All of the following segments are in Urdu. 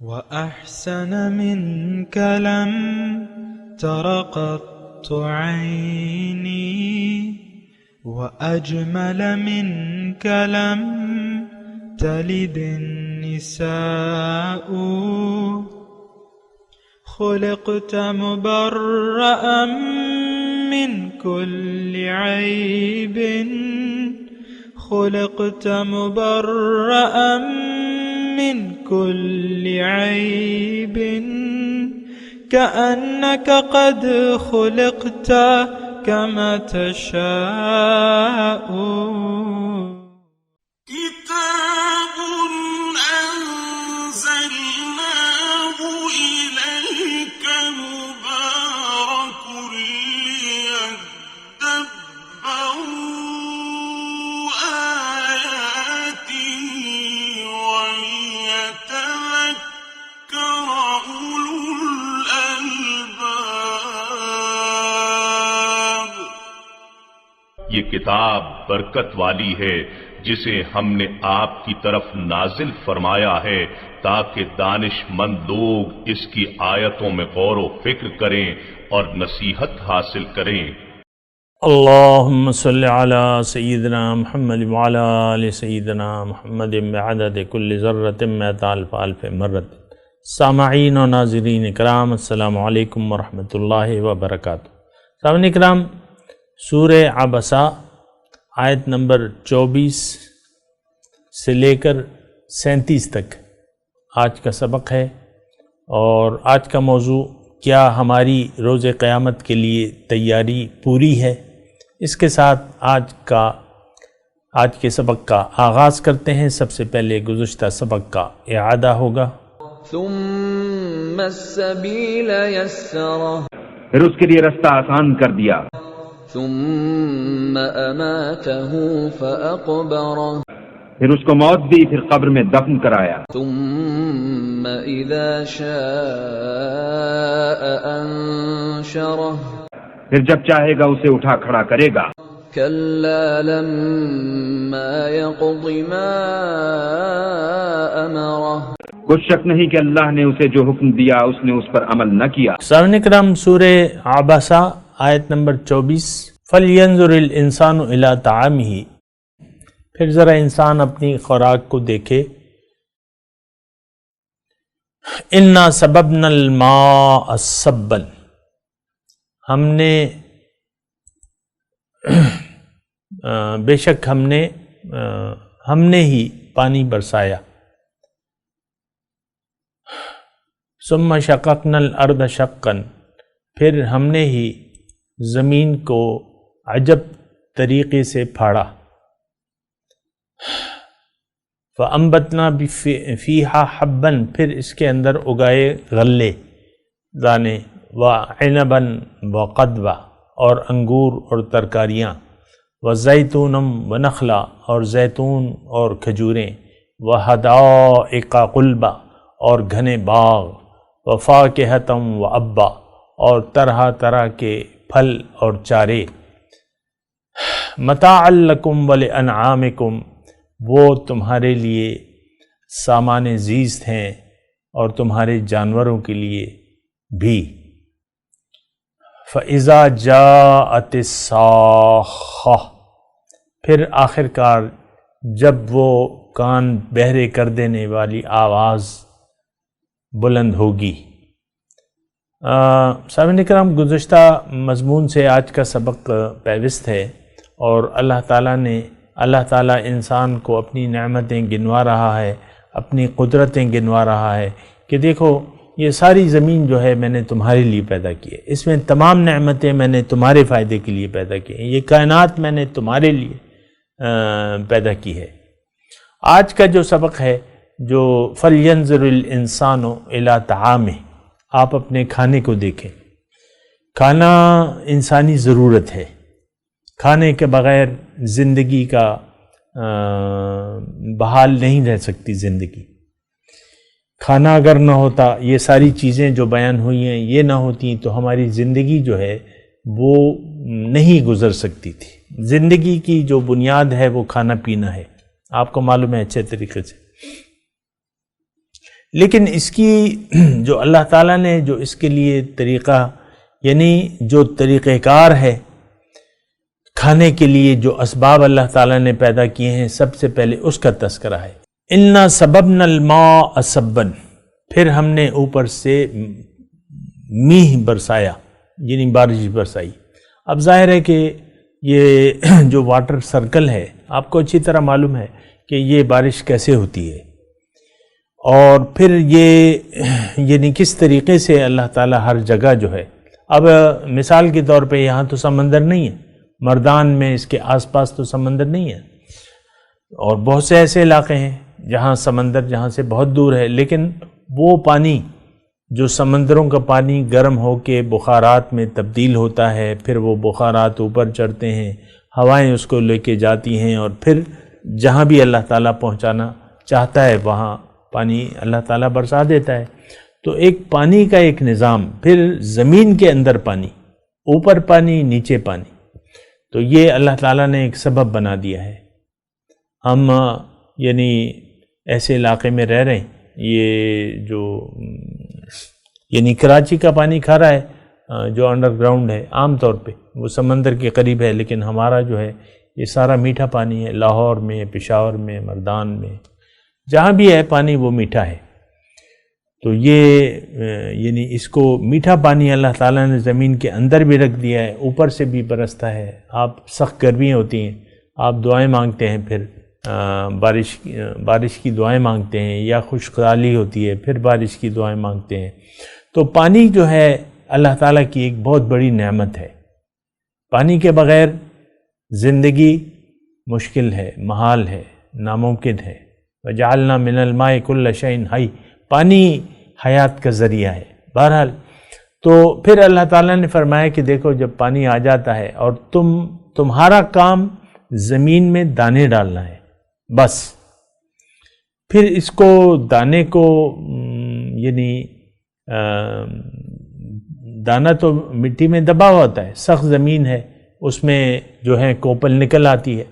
وأحسن منك لم تر قط عيني وأجمل منك لم تلد النساء خلقت مبرأ من كل عيب خلقت مبرأ من كل عيب كأنك قد خلقت كما تشاء كتاب أنزلناه إليك مبارك ليدبروا آياته وليتذكر أولو الألباب۔ یہ کتاب برکت والی ہے جسے ہم نے آپ کی طرف نازل فرمایا ہے تاکہ دانش مند لوگ اس کی آیتوں میں غور و فکر کریں اور نصیحت حاصل کریں۔ اللہم صلی علی سیدنا محمد وعلی آل سیدنا محمد بعدد کل ذرۃ مئۃ الف الف مرۃ۔ سامعین و ناظرین اکرام، السلام علیکم ورحمۃ اللہ وبرکاتہ۔ سامعین اکرام، سورہ عبسہ آیت نمبر 24 سے لے کر 37 تک آج کا سبق ہے، اور آج کا موضوع کیا ہماری روز قیامت کے لیے تیاری پوری ہے؟ اس کے ساتھ آج کے سبق کا آغاز کرتے ہیں۔ سب سے پہلے گزشتہ سبق کا اعادہ ہوگا۔ ثم السبیل یسرہ، پھر اس کے لیے رستہ آسان کر دیا۔ ثم اماتہ فاقبرہ، پھر اس کو موت دی، پھر قبر میں دفن کرایا۔ ثم اذا شاء انشرہ، پھر جب چاہے گا اسے اٹھا کھڑا کرے گا۔ کلا لما یقض ما امرہ، کچھ شک نہیں کہ اللہ نے اسے جو حکم دیا اس نے اس پر عمل نہ کیا۔ سامعین اکرام، سورہ عبسہ آیت نمبر 24، فَلْيَنْظُرِ الْإِنسَانُ إِلَىٰ طَعَامِهِ، پھر ذرا انسان اپنی خوراک کو دیکھے۔ اِنَّا صَبَبْنَا الْمَاءَ صَبًّا، بے شک ہم نے ہی پانی برسایا۔ ثُمَّ شَقَقْنَا الْأَرْضَ شَقًّا، پھر ہم نے ہی زمین کو عجب طریقے سے پھاڑا۔ فَأَنبَتْنَا فِيهَا حَبًّا، پھر اس کے اندر اگائے غلے دانے، وَعِنَبًا وَقَضْبًا، اور انگور اور ترکاریاں، وَزَيْتُونًا وَنَخْلًا، اور زیتون اور کھجوریں، وَحَدَائِقَ غُلْبًا، اور گھنے باغ، وَفَاكِهَةً وَأَبًّا، اور طرح طرح کے پھل اور چارے، متاعا لکم ولانعامکم، وہ تمہارے لیے سامان زیست ہیں اور تمہارے جانوروں کے لیے بھی۔ فَإِذَا جَاءَتِ الصَّاخَّةُ، پھر آخر کار جب وہ کان بہرے کر دینے والی آواز بلند ہوگی۔ سامعین اکرام، گزشتہ مضمون سے آج کا سبق پیوست ہے، اور اللہ تعالیٰ انسان کو اپنی نعمتیں گنوا رہا ہے، اپنی قدرتیں گنوا رہا ہے کہ دیکھو یہ ساری زمین جو ہے میں نے تمہارے لیے پیدا کی ہے، اس میں تمام نعمتیں میں نے تمہارے فائدے کے لیے پیدا کی ہیں، یہ کائنات میں نے تمہارے لیے پیدا کی ہے۔ آج کا جو سبق ہے، جو فَلْيَنْظُرِ الْإِنسَانُ إِلَىٰ طَعَامِهِ، آپ اپنے کھانے کو دیکھیں۔ کھانا انسانی ضرورت ہے، کھانے کے بغیر زندگی کا بحال نہیں رہ سکتی زندگی۔ کھانا اگر نہ ہوتا، یہ ساری چیزیں جو بیان ہوئی ہیں یہ نہ ہوتی تو ہماری زندگی جو ہے وہ نہیں گزر سکتی تھی۔ زندگی کی جو بنیاد ہے وہ کھانا پینا ہے، آپ کو معلوم ہے اچھے طریقے سے۔ لیکن اس کی جو اللہ تعالیٰ نے جو اس کے لیے طریقہ یعنی جو طریقہ کار ہے کھانے کے لیے جو اسباب اللہ تعالیٰ نے پیدا کیے ہیں سب سے پہلے اس کا تذکرہ ہے. اِنَّا صَبَبْنَا الْمَاءَ صَبًّا، پھر ہم نے اوپر سے میہ برسایا یعنی بارش برسائی. اب ظاہر ہے کہ یہ جو واٹر سرکل ہے آپ کو اچھی طرح معلوم ہے کہ یہ بارش کیسے ہوتی ہے اور پھر یہ یعنی کس طریقے سے اللہ تعالیٰ ہر جگہ جو ہے. اب مثال کے طور پہ یہاں تو سمندر نہیں ہے، مردان میں اس کے آس پاس تو سمندر نہیں ہے، اور بہت سے ایسے علاقے ہیں جہاں سمندر جہاں سے بہت دور ہے، لیکن وہ پانی جو سمندروں کا پانی گرم ہو کے بخارات میں تبدیل ہوتا ہے، پھر وہ بخارات اوپر چڑھتے ہیں، ہوائیں اس کو لے کے جاتی ہیں اور پھر جہاں بھی اللہ تعالیٰ پہنچانا چاہتا ہے وہاں پانی اللہ تعالیٰ برسا دیتا ہے. تو ایک پانی کا ایک نظام، پھر زمین کے اندر پانی، اوپر پانی نیچے پانی، تو یہ اللہ تعالیٰ نے ایک سبب بنا دیا ہے. ہم یعنی ایسے علاقے میں رہ رہے ہیں، یہ جو یعنی کراچی کا پانی کھارا ہے جو انڈر گراؤنڈ ہے، عام طور پہ وہ سمندر کے قریب ہے، لیکن ہمارا جو ہے یہ سارا میٹھا پانی ہے. لاہور میں، پشاور میں، مردان میں، جہاں بھی ہے پانی وہ میٹھا ہے. تو یہ یعنی اس کو میٹھا پانی اللہ تعالیٰ نے زمین کے اندر بھی رکھ دیا ہے، اوپر سے بھی برستا ہے. آپ سخت گرمیاں ہوتی ہیں، آپ دعائیں مانگتے ہیں، پھر بارش کی دعائیں مانگتے ہیں، یا خشکسالی ہوتی ہے پھر بارش کی دعائیں مانگتے ہیں. تو پانی جو ہے اللہ تعالیٰ کی ایک بہت بڑی نعمت ہے. پانی کے بغیر زندگی مشکل ہے، محال ہے، ناممکن ہے. وَجَعَلْنَا مِنَ الْمَاءِ كُلَّ شَيْءٍ حَيٍّ، پانی حیات کا ذریعہ ہے. بہرحال تو پھر اللہ تعالیٰ نے فرمایا کہ دیکھو جب پانی آ جاتا ہے اور تمہارا کام زمین میں دانے ڈالنا ہے، بس پھر اس کو دانے کو یعنی دانہ تو مٹی میں دبا ہوتا ہے، سخت زمین ہے، اس میں جو ہے کوپل نکل آتی ہے.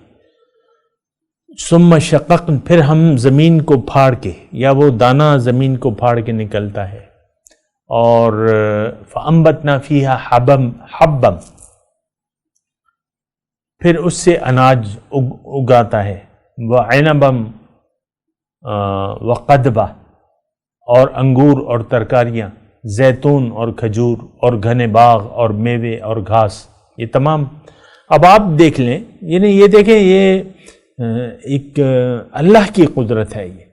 ثم شققن، پھر ہم زمین کو پھاڑ کے، یا وہ دانہ زمین کو پھاڑ کے نکلتا ہے، اور فَأَنبَتْنَا فِيهَا حَبًّا، پھر اس سے اناج اگاتا ہے. وَعِنَبًا وَقَدْبًا، اور انگور اور ترکاریاں، زیتون اور کھجور اور گھنے باغ اور میوے اور گھاس، یہ تمام. اب آپ دیکھ لیں، یعنی یہ دیکھیں یہ ایک اللہ کی قدرت ہے. یہ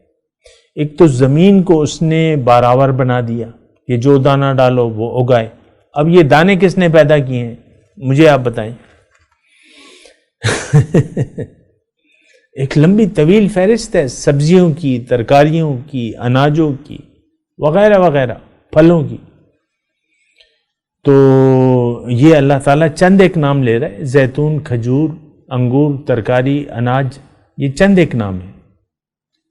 ایک تو زمین کو اس نے باراور بنا دیا کہ جو دانہ ڈالو وہ اگائے. اب یہ دانے کس نے پیدا کیے ہیں مجھے آپ بتائیں. ایک لمبی طویل فہرست ہے سبزیوں کی، ترکاریوں کی، اناجوں کی، وغیرہ وغیرہ، پھلوں کی. تو یہ اللہ تعالیٰ چند ایک نام لے رہا ہے، زیتون، کھجور، انگور، ترکاری، اناج، یہ چند ایک نام ہے.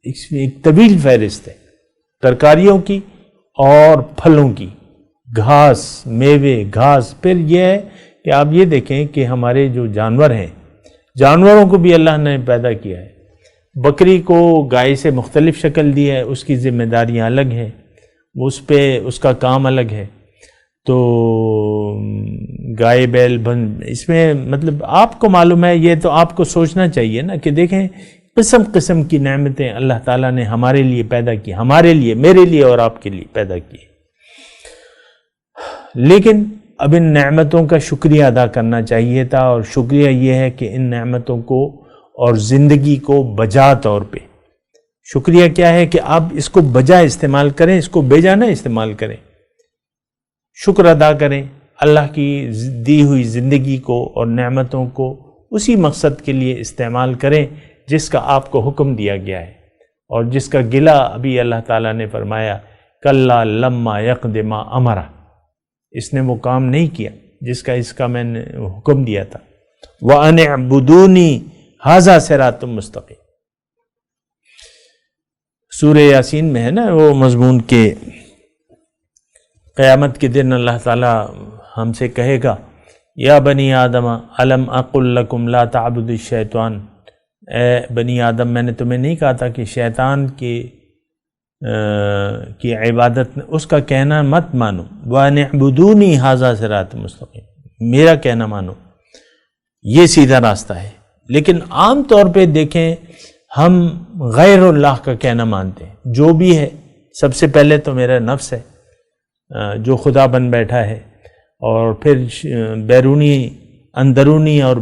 اس میں ایک طویل فہرست ہے ترکاریوں کی اور پھلوں کی، گھاس، میوے، گھاس. پھر یہ ہے کہ آپ یہ دیکھیں کہ ہمارے جو جانور ہیں، جانوروں کو بھی اللہ نے پیدا کیا ہے. بکری کو گائے سے مختلف شکل دی ہے، اس کی ذمہ داریاں الگ ہیں، اس پہ اس کا کام الگ ہے. تو گائے بیل اس میں مطلب آپ کو معلوم ہے، یہ تو آپ کو سوچنا چاہیے نا کہ دیکھیں قسم قسم کی نعمتیں اللہ تعالیٰ نے ہمارے لیے پیدا کی، ہمارے لیے، میرے لیے اور آپ کے لیے پیدا کی. لیکن اب ان نعمتوں کا شکریہ ادا کرنا چاہیے تھا، اور شکریہ یہ ہے کہ ان نعمتوں کو اور زندگی کو بجا طور پہ، شکریہ کیا ہے کہ آپ اس کو بجا استعمال کریں، اس کو بے جا نہ استعمال کریں. شکر ادا کریں اللہ کی دی ہوئی زندگی کو اور نعمتوں کو اسی مقصد کے لیے استعمال کریں جس کا آپ کو حکم دیا گیا ہے، اور جس کا گلہ ابھی اللہ تعالیٰ نے فرمایا کَلَّا لَمَّا يَقْضِ مَا أَمَرَ، اس نے وہ کام نہیں کیا جس کا میں نے حکم دیا تھا. وَأَنِ اعْبُدُونِي هَذَا صِرَاطٌ مُسْتَقِيمٌ. سورہ یاسین میں ہے نا وہ مضمون کے قیامت کے دن اللہ تعالیٰ ہم سے کہے گا یا بنی آدم الم اقل لکم لا تعبدوا الشیطان، اے بنی آدم میں نے تمہیں نہیں کہا تھا کہ شیطان کی کی عبادت، اس کا کہنا مت مانو، وَأَنِ اعْبُدُونِي هَذَا صِرَاطٌ مُسْتَقِيمٌ، میرا کہنا مانو، یہ سیدھا راستہ ہے۔ لیکن عام طور پہ دیکھیں ہم غیر اللہ کا کہنا مانتے ہیں، جو بھی ہے سب سے پہلے تو میرا نفس ہے جو خدا بن بیٹھا ہے، اور پھر بیرونی اندرونی اور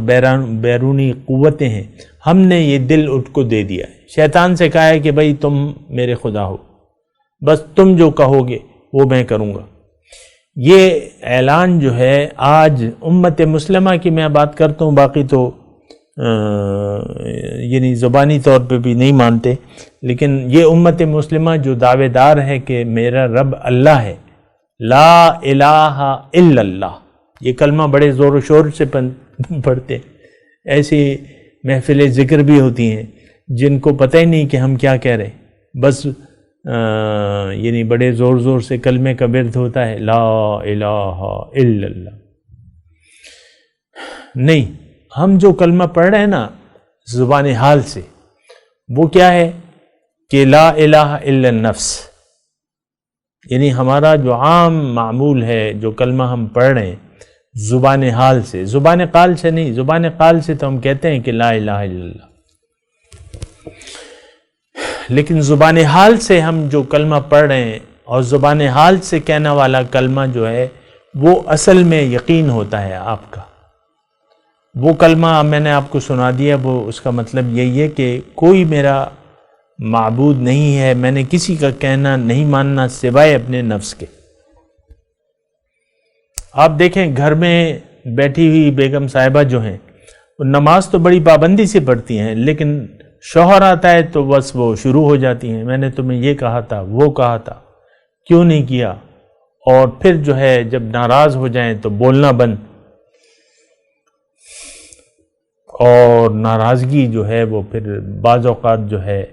بیرونی قوتیں ہیں، ہم نے یہ دل اٹھ کو دے دیا ہے، شیطان سے کہا ہے کہ بھائی تم میرے خدا ہو، بس تم جو کہو گے وہ میں کروں گا۔ یہ اعلان جو ہے آج امت مسلمہ کی میں بات کرتا ہوں، باقی تو یعنی زبانی طور پہ بھی نہیں مانتے، لیکن یہ امت مسلمہ جو دعوے دار ہے کہ میرا رب اللہ ہے، لا الہ الا اللہ، یہ کلمہ بڑے زور و شور سے پڑھتے، ایسی محفل ذکر بھی ہوتی ہیں جن کو پتہ ہی نہیں کہ ہم کیا کہہ رہے، بس یعنی بڑے زور زور سے کلمے کا ورد ہوتا ہے، لا الہ الا اللہ۔ نہیں، ہم جو کلمہ پڑھ رہے ہیں نا زبان حال سے، وہ کیا ہے کہ لا الہ الا النفس، یعنی ہمارا جو عام معمول ہے، جو کلمہ ہم پڑھ رہے ہیں زبان حال سے، زبان قال سے نہیں۔ زبان قال سے تو ہم کہتے ہیں کہ لا الہ الا اللہ، لیکن زبان حال سے ہم جو کلمہ پڑھ رہے ہیں، اور زبان حال سے کہنا والا کلمہ جو ہے وہ اصل میں یقین ہوتا ہے آپ کا۔ وہ کلمہ میں نے آپ کو سنا دیا، وہ اس کا مطلب یہی ہے کہ کوئی میرا معبود نہیں ہے، میں نے کسی کا کہنا نہیں ماننا سوائے اپنے نفس کے۔ آپ دیکھیں گھر میں بیٹھی ہوئی بیگم صاحبہ جو ہیں، وہ نماز تو بڑی پابندی سے پڑھتی ہیں، لیکن شوہر آتا ہے تو بس وہ شروع ہو جاتی ہیں، میں نے تمہیں یہ کہا تھا، وہ کہا تھا، کیوں نہیں کیا، اور پھر جو ہے جب ناراض ہو جائیں تو بولنا بند، اور ناراضگی جو ہے وہ پھر بعض اوقات جو ہے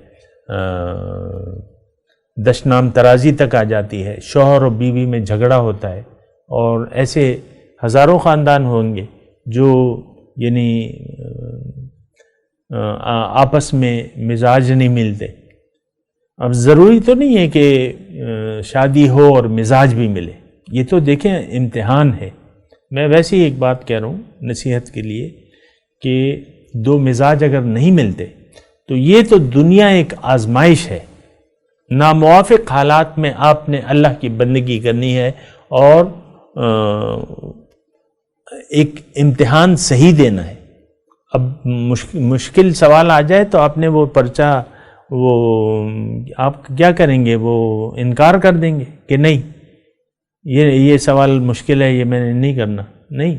دشنام ترازی تک آ جاتی ہے، شوہر اور بیوی میں جھگڑا ہوتا ہے، اور ایسے ہزاروں خاندان ہوں گے جو یعنی آپس میں مزاج نہیں ملتے۔ اب ضروری تو نہیں ہے کہ شادی ہو اور مزاج بھی ملے، یہ تو دیکھیں امتحان ہے۔ میں ویسے ہی ایک بات کہہ رہا ہوں نصیحت کے لیے کہ دو مزاج اگر نہیں ملتے تو یہ تو دنیا ایک آزمائش ہے، ناموافق حالات میں آپ نے اللہ کی بندگی کرنی ہے اور ایک امتحان صحیح دینا ہے۔ اب مشکل سوال آ جائے تو آپ نے وہ پرچہ وہ آپ کیا کریں گے، وہ انکار کر دیں گے کہ نہیں یہ سوال مشکل ہے، یہ میں نے نہیں کرنا۔ نہیں،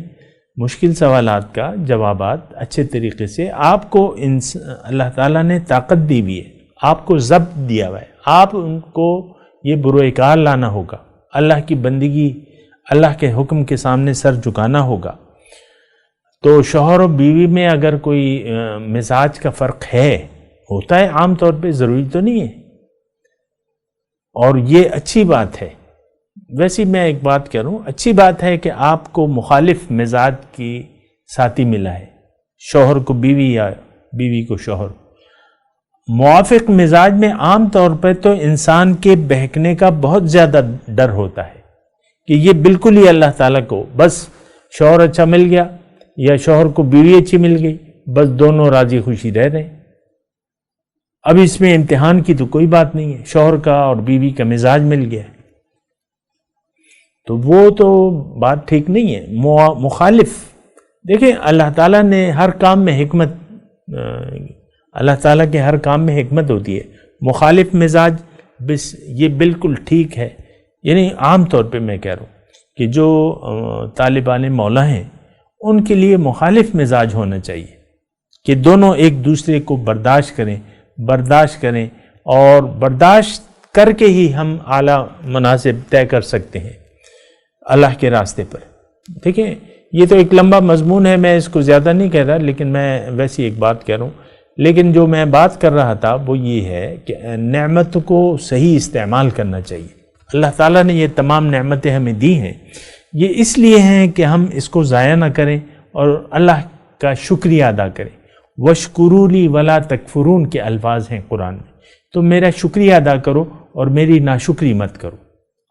مشکل سوالات کا جوابات اچھے طریقے سے آپ کو اللہ تعالیٰ نے طاقت دی ہوئی ہے، آپ کو ضبط دیا ہوا ہے، آپ ان کو یہ بروئکار لانا ہوگا، اللہ کی بندگی، اللہ کے حکم کے سامنے سر جھکانا ہوگا۔ تو شوہر و بیوی میں اگر کوئی مزاج کا فرق ہے، ہوتا ہے عام طور پہ، ضروری تو نہیں ہے، اور یہ اچھی بات ہے۔ ویسے میں ایک بات کہہ رہا ہوں، اچھی بات ہے کہ آپ کو مخالف مزاج کی ساتھی ملا ہے، شوہر کو بیوی یا بیوی کو شوہر۔ موافق مزاج میں عام طور پر تو انسان کے بہکنے کا بہت زیادہ ڈر ہوتا ہے کہ یہ بالکل ہی اللہ تعالیٰ کو بس شوہر اچھا مل گیا یا شوہر کو بیوی اچھی مل گئی، بس دونوں راضی خوشی رہ رہے ہیں۔ اب اس میں امتحان کی تو کوئی بات نہیں ہے، شوہر کا اور بیوی کا مزاج مل گیا تو وہ تو بات ٹھیک نہیں ہے۔ مخالف، دیکھیں اللہ تعالیٰ نے ہر کام میں حکمت، اللہ تعالیٰ کے ہر کام میں حکمت ہوتی ہے۔ مخالف مزاج بس یہ بالکل ٹھیک ہے، یعنی عام طور پہ میں کہہ رہا ہوں کہ جو طالبان مولا ہیں ان کے لیے مخالف مزاج ہونا چاہیے کہ دونوں ایک دوسرے کو برداشت کریں اور برداشت کر کے ہی ہم اعلیٰ مناسب طے کر سکتے ہیں اللہ کے راستے پر۔ دیکھیں یہ تو ایک لمبا مضمون ہے، میں اس کو زیادہ نہیں کہہ رہا، لیکن میں ویسی ایک بات کہہ رہا ہوں۔ لیکن جو میں بات کر رہا تھا وہ یہ ہے کہ نعمت کو صحیح استعمال کرنا چاہیے۔ اللہ تعالیٰ نے یہ تمام نعمتیں ہمیں دی ہیں، یہ اس لیے ہیں کہ ہم اس کو ضائع نہ کریں اور اللہ کا شکریہ ادا کریں۔ وَاشْكُرُوا لِي وَلَا تَكْفُرُونَ کے الفاظ ہیں قرآن میں، تو میرا شکریہ ادا کرو اور میری ناشکری مت کرو.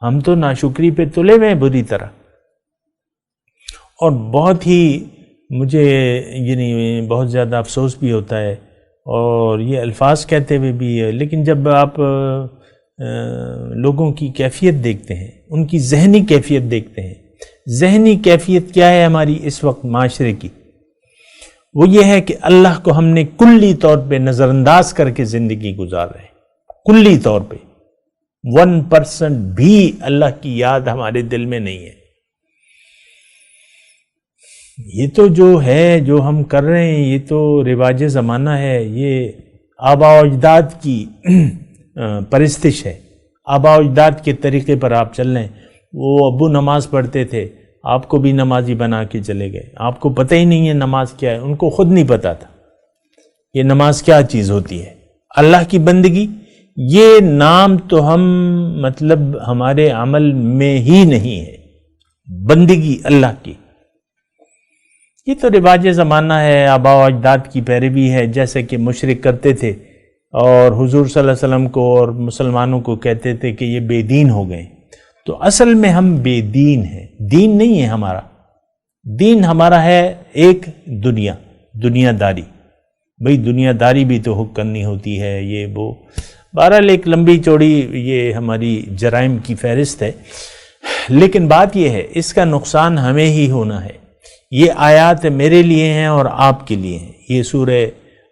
ہم تو ناشکری پہ تلے ہوئے ہیں بری طرح. اور بہت ہی مجھے یعنی بہت زیادہ افسوس بھی ہوتا ہے اور یہ الفاظ کہتے ہوئے بھی ہے، لیکن جب آپ لوگوں کی کیفیت دیکھتے ہیں، ان کی ذہنی کیفیت دیکھتے ہیں، ذہنی کیفیت کیا ہے ہماری اس وقت معاشرے کی، وہ یہ ہے کہ اللہ کو ہم نے کلی طور پہ نظر انداز کر کے زندگی گزار رہے ہیں. کلی طور پہ 1% بھی اللہ کی یاد ہمارے دل میں نہیں ہے. یہ تو جو ہے، جو ہم کر رہے ہیں، یہ تو رواج زمانہ ہے. یہ آباء و اجداد کی پرستش ہے. آباء و اجداد کے طریقے پر آپ چل رہے ہیں. وہ ابو نماز پڑھتے تھے، آپ کو بھی نمازی بنا کے چلے گئے. آپ کو پتہ ہی نہیں ہے نماز کیا ہے. ان کو خود نہیں پتا تھا یہ نماز کیا چیز ہوتی ہے. اللہ کی بندگی، یہ نام تو ہم مطلب ہمارے عمل میں ہی نہیں ہے. بندگی اللہ کی، یہ تو رواج زمانہ ہے، آباء و اجداد کی پیروی ہے، جیسے کہ مشرک کرتے تھے اور حضور صلی اللہ علیہ وسلم کو اور مسلمانوں کو کہتے تھے کہ یہ بے دین ہو گئے. تو اصل میں ہم بے دین ہیں. دین نہیں ہے ہمارا. دین ہمارا ہے ایک دنیا داری. بھئی دنیا داری بھی تو حکم کرنی ہوتی ہے، یہ وہ. بہرحال ایک لمبی چوڑی یہ ہماری جرائم کی فہرست ہے. لیکن بات یہ ہے، اس کا نقصان ہمیں ہی ہونا ہے. یہ آیات میرے لیے ہیں اور آپ کے لیے ہیں. یہ سورہ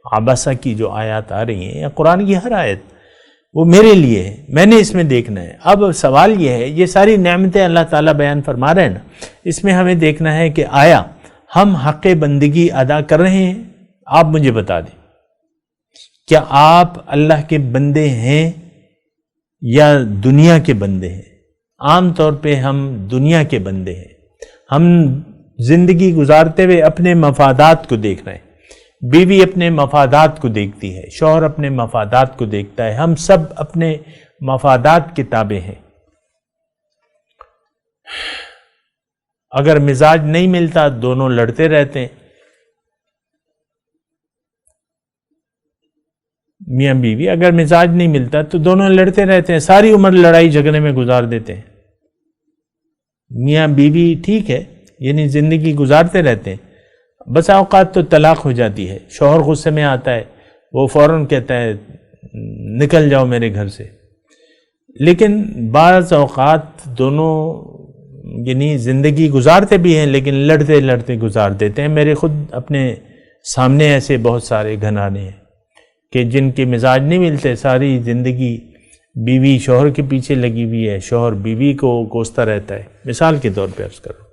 عبسہ کی جو آیات آ رہی ہیں یا قرآن کی ہر آیت، وہ میرے لیے ہے. میں نے اس میں دیکھنا ہے. اب سوال یہ ہے، یہ ساری نعمتیں اللہ تعالیٰ بیان فرما رہے ہیں نا، اس میں ہمیں دیکھنا ہے کہ آیا ہم حق بندگی ادا کر رہے ہیں؟ آپ مجھے بتا دیں، کیا آپ اللہ کے بندے ہیں یا دنیا کے بندے ہیں؟ عام طور پہ ہم دنیا کے بندے ہیں. ہم زندگی گزارتے ہوئے اپنے مفادات کو دیکھ رہے ہیں. بیوی اپنے مفادات کو دیکھتی ہے، شوہر اپنے مفادات کو دیکھتا ہے. ہم سب اپنے مفادات کے تابع ہیں. اگر مزاج نہیں ملتا دونوں لڑتے رہتے ہیں. میاں بیوی اگر مزاج نہیں ملتا تو دونوں لڑتے رہتے ہیں. ساری عمر لڑائی جھگڑے میں گزار دیتے ہیں. میاں بیوی ٹھیک ہے، یعنی زندگی گزارتے رہتے ہیں. بس اوقات تو طلاق ہو جاتی ہے. شوہر غصے میں آتا ہے، وہ فوراً کہتا ہے نکل جاؤ میرے گھر سے. لیکن بعض اوقات دونوں یعنی زندگی گزارتے بھی ہیں لیکن لڑتے لڑتے گزار دیتے ہیں. میرے خود اپنے سامنے ایسے بہت سارے گھرانے ہیں کہ جن کے مزاج نہیں ملتے، ساری زندگی بیوی شوہر کے پیچھے لگی ہوئی ہے، شوہر بیوی کو کوستا رہتا ہے. مثال کے طور پہ عرض کرو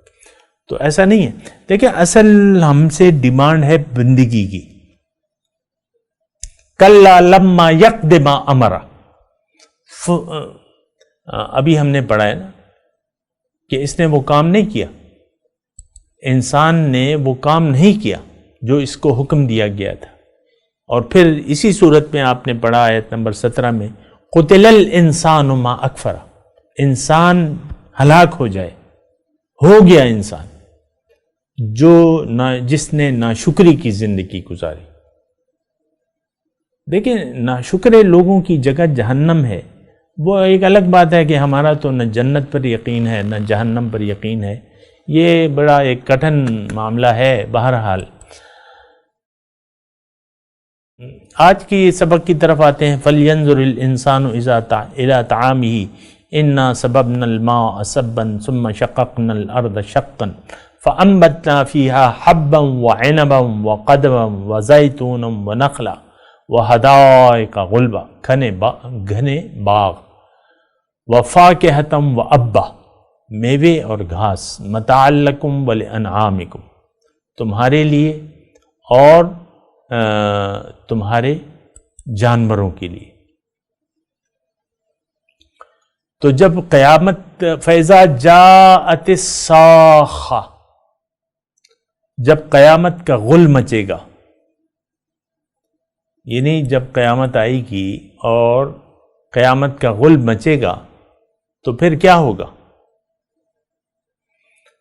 تو ایسا نہیں ہے. دیکھیں اصل ہم سے ڈیمانڈ ہے بندگی کی. کلا لما یقدم ما امر. ابھی ہم نے پڑھا ہے نا کہ اس نے وہ کام نہیں کیا. انسان نے وہ کام نہیں کیا جو اس کو حکم دیا گیا تھا. اور پھر اسی صورت میں آپ نے پڑھا آیت نمبر 17 میں قتل الانسان ما اکفر. انسان ہلاک ہو جائے، ہو گیا انسان جس نے ناشکری کی زندگی گزاری. دیکھیں ناشکرے لوگوں کی جگہ جہنم ہے. وہ ایک الگ بات ہے کہ ہمارا تو نہ جنت پر یقین ہے نہ جہنم پر یقین ہے. یہ بڑا ایک کٹھن معاملہ ہے. بہرحال آج کی سبق کی طرف آتے ہیں. فَلْيَنْظُرِ الْإِنسَانُ إِلَىٰ طَعَامِهِ إِنَّا صَبَبْنَا الْمَاءَ صَبًّا ثُمَّ شَقَقْنَا الْأَرْضَ شَقًّا فَأَنبَتْنَا فِيهَا حَبًّا وَعِنَبًا وَقَضْبًا وَزَيْتُونًا وَنَخْلًا وَحَدَائِقَ غُلْبًا گھنے باغ وَفَاكِهَةً وَأَبًّا میوے اور گھاس مَتَاعًا لَكُمْ وَلِأَنْعَامِكُمْ تمہارے لیے اور تمہارے جانوروں کے لیے. تو جب قیامت فیضا جاءت الصاخہ، جب قیامت کا غل مچے گا، یعنی جب قیامت آئے گی اور قیامت کا غل مچے گا تو پھر کیا ہوگا؟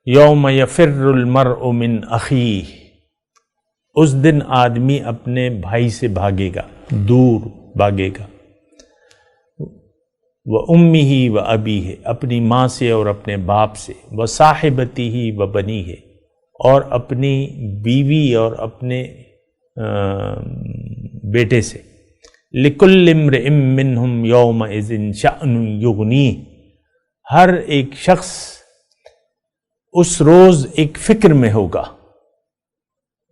یوم یفر المرء من اخیہ، اس دن آدمی اپنے بھائی سے بھاگے گا، دور بھاگے گا. و امی و ابی ہے، اپنی ماں سے اور اپنے باپ سے، و صاحبتی ہی و بنی ہے، اور اپنی بیوی اور اپنے بیٹے سے، لکل امرئ منہم یومئذ شأن یغنیہ، ہر ایک شخص اس روز ایک فکر میں ہوگا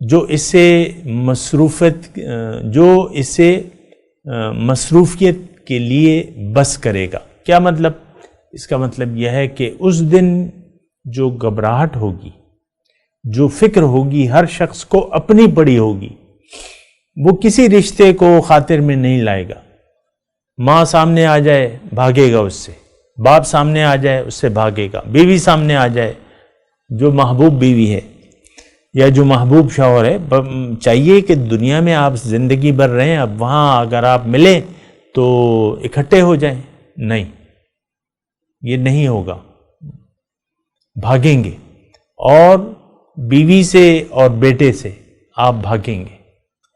جو اسے مصروفیت کے لیے بس کرے گا۔ کیا مطلب؟ اس کا مطلب یہ ہے کہ اس دن جو گھبراہٹ ہوگی، جو فکر ہوگی، ہر شخص کو اپنی پڑی ہوگی، وہ کسی رشتے کو خاطر میں نہیں لائے گا۔ ماں سامنے آ جائے بھاگے گا اس سے، باپ سامنے آ جائے اس سے بھاگے گا، بیوی سامنے آ جائے، جو محبوب بیوی ہے یا جو محبوب شوہر ہے، چاہیے کہ دنیا میں آپ زندگی بھر رہیں، اب وہاں اگر آپ ملیں تو اکٹھے ہو جائیں، نہیں، یہ نہیں ہوگا، بھاگیں گے، اور بیوی سے اور بیٹے سے آپ بھاگیں گے،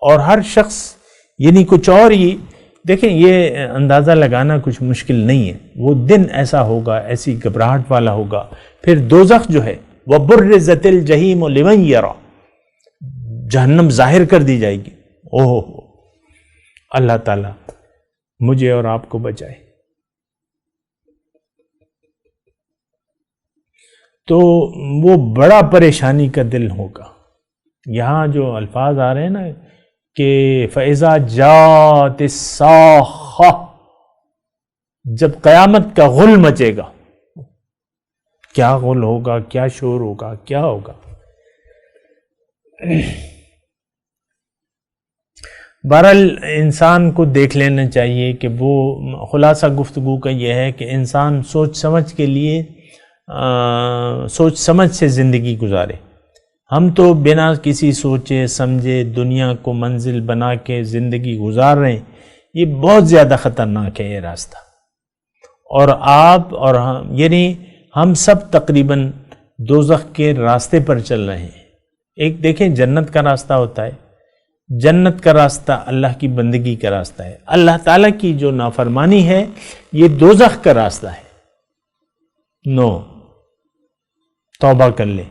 اور ہر شخص یعنی کچھ اور ہی دیکھیں، یہ اندازہ لگانا کچھ مشکل نہیں ہے، وہ دن ایسا ہوگا، ایسی گھبراہٹ والا ہوگا۔ پھر دوزخ جو ہے وَبُرِّزَتِ الْجَحِيمُ لِمَنْ يَرَى، جہنم ظاہر کر دی جائے گی۔ اوہ، اللہ تعالیٰ مجھے اور آپ کو بچائے۔ تو وہ بڑا پریشانی کا دل ہوگا۔ یہاں جو الفاظ آ رہے ہیں نا کہ فَإِذَا جَاءَتِ الصَّاخَّةُ، جب قیامت کا غل مچے گا، کیا غل ہوگا، کیا شور ہوگا، کیا ہوگا؟ بہرحال انسان کو دیکھ لینا چاہیے کہ وہ خلاصہ گفتگو کا یہ ہے کہ انسان سوچ سمجھ سے زندگی گزارے۔ ہم تو بنا کسی سوچے سمجھے دنیا کو منزل بنا کے زندگی گزار رہے ہیں، یہ بہت زیادہ خطرناک ہے یہ راستہ۔ اور آپ اور یعنی ہم سب تقریباً دوزخ کے راستے پر چل رہے ہیں۔ ایک دیکھیں جنت کا راستہ ہوتا ہے، جنت کا راستہ اللہ کی بندگی کا راستہ ہے، اللہ تعالیٰ کی جو نافرمانی ہے یہ دوزخ کا راستہ ہے۔ نو، توبہ کر لیں۔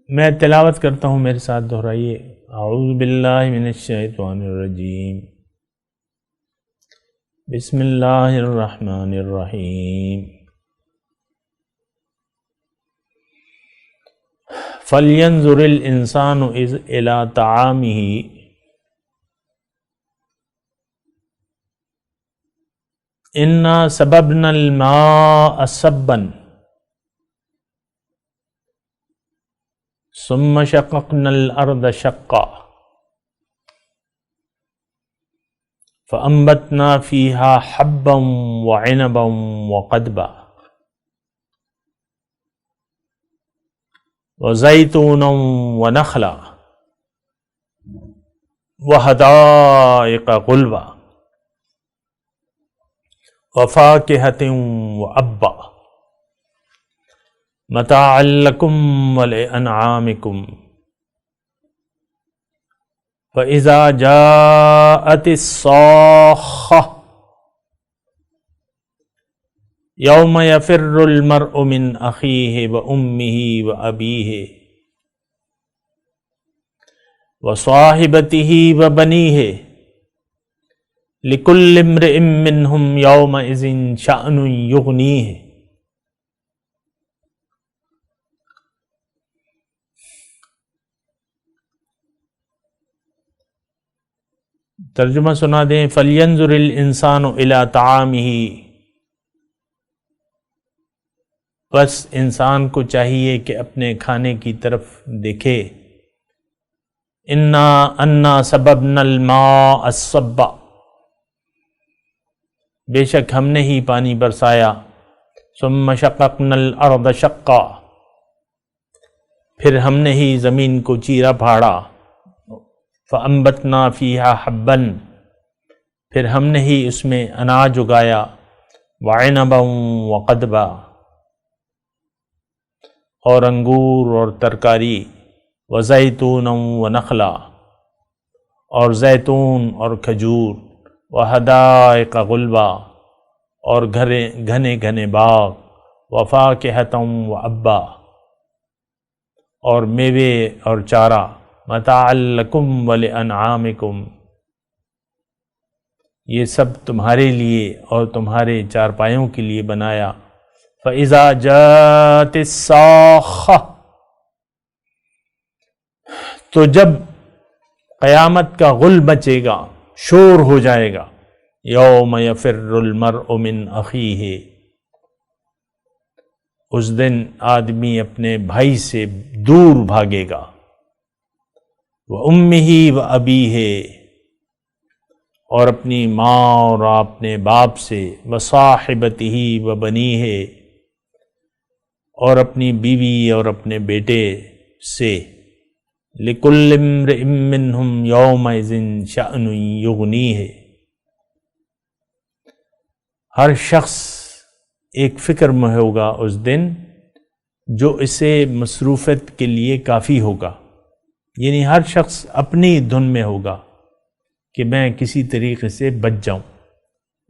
میں تلاوت کرتا ہوں، میرے ساتھ دہرائیے۔ اعوذ باللہ من الشیطان الرجیم، بسم اللہ الرحمن الرحیم۔ فَلْيَنْظُرِ الْإِنسَانُ إِلَىٰ طَعَامِهِ إِنَّا صَبَبْنَا الْمَاءَ صَبًّا ثُمَّ شَقَقْنَا الْأَرْضَ شَقًّا فَأَنبَتْنَا فِيهَا حَبًّا وَعِنَبًا وَقَضْبًا وَزَيْتُونًا وَنَخْلًا وَحَدَائِقَ غُلْبًا وَفَاكِهَةٍ وَأَبًّا مَتَاعًا لَكُمْ وَلِأَنْعَامِكُمْ فَإِذَا جَاءَتِ الصَّاخَّةُ يَوْمَ يَفِرُّ الْمَرْءُ مِنْ أَخِيهِ وَأُمِّهِ وَأَبِيهِ وَصَاحِبَتِهِ وَبَنِيهِ لِكُلِّ امْرِئٍ مِّنْهُمْ يَوْمَئِذٍ شَأْنٌ يُغْنِيهِ۔ ترجمہ سنا دیں۔ فَلْيَنْظُرِ الْإِنسَانُ إِلَىٰ طَعَامِهِ، بس انسان کو چاہیے کہ اپنے کھانے کی طرف دیکھے۔ انا سببنا الماء صبا، بے شک ہم نے ہی پانی برسایا۔ ثم شققنا الارض شقا، پھر ہم نے ہی زمین کو چیرا پھاڑا۔ فانبتنا فیہا حبا، پھر ہم نے ہی اس میں اناج اگایا۔ وعنبا وقدبا، اور انگور اور ترکاری۔ وزیتونا ونخلا، اور زیتون اور کھجور، وحدائق غلبا اور گھنے گھنے باغ، وفاکہۃ وابا اور میوے اور چارہ، متاعا لکم ولانعامکم یہ سب تمہارے لیے اور تمہارے چارپایوں کے لیے بنایا۔ فَإِذَا جَاءَتِ الصَّاخَّةُ تو جب قیامت کا غل مچے گا، شور ہو جائے گا، یوم یفر المرء من اخیہ اس دن آدمی اپنے بھائی سے دور بھاگے گا، وَأُمِّهِ وَأَبِيهِ اور اپنی ماں اور اپنے باپ سے، وَصَاحِبَتِهِ وَبَنِيهِ اور اپنی بیوی اور اپنے بیٹے سے، لِكُلِّ امْرِئٍ مِّنْهُمْ يَوْمَئِذٍ شَأْنٌ يُغْنِيهِ ہر شخص ایک فکر میں ہوگا اس دن جو اسے مصروفیت کے لیے کافی ہوگا، یعنی ہر شخص اپنی دھن میں ہوگا کہ میں کسی طریقے سے بچ جاؤں۔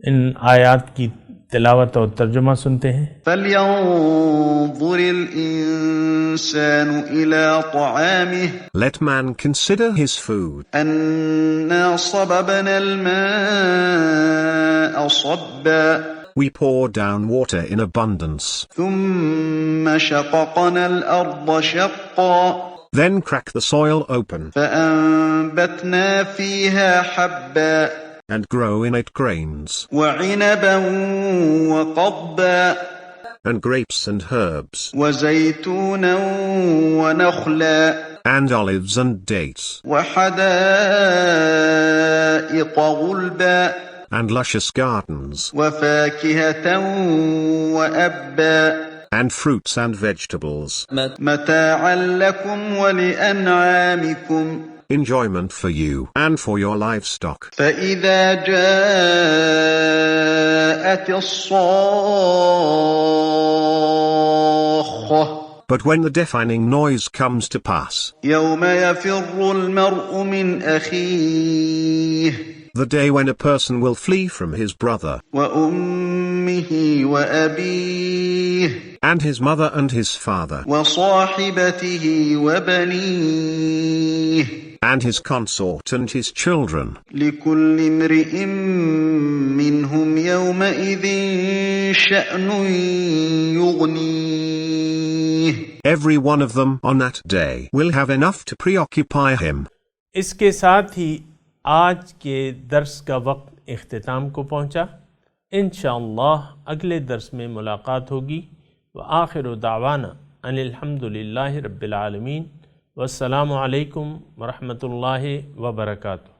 ان آیات کی تلاوت اور ترجمہ سنتے ہیں۔ فَلْيَنظُرِ الْإِنسَانُ إِلَىٰ طَعَامِهِ Let man consider his food. أَنَّا صَبَبْنَا الْمَاءَ صَبًّا We pour down water in abundance. ثُمَّ شَقَقْنَا الْأَرْضَ شَقًّا Then crack the soil open فَأَنبَتْنَا فِيهَا حَبًّا and grow in it grains, وَعِنَبًا وَقَضْبًا and grapes and herbs, وَزَيْتُونًا وَنَخْلًا and olives and dates, وَحَدَائِقَ غُلْبًا and luscious gardens, وَفَاكِهَةً وَأَبًّا and fruits and vegetables, مَتَاعًا لَكُمْ وَلِأَنْعَامِكُمْ enjoyment for you and for your livestock. فَإِذَا جَاءَتِ الصَّاخَّةُ But when the deafening noise comes to pass, يَوْمَ يَفِرُّ الْمَرْءُ مِنْ أَخِيهِ the day when a person will flee from his brother, وَأُمِّهِ وَأَبِيهِ and his mother and his father, وَصَاحِبَتِهِ وَبَنِيهِ and his consort and his children. لِكُلِّ امْرِئٍ مِّنْهُمْ يَوْمَئِذٍ شَأْنٌ يُغْنِيهِ Every one of them on that day will have enough to preoccupy him. اس کے ساتھ ہی آج کے درس کا وقت اختتام کو پہنچا۔ انشاءاللہ اگلے درس میں ملاقات ہوگی۔ وآخر دعوانا ان الحمدللہ رب العالمین، والسلام علیکم ورحمۃ اللہ وبرکاتہ۔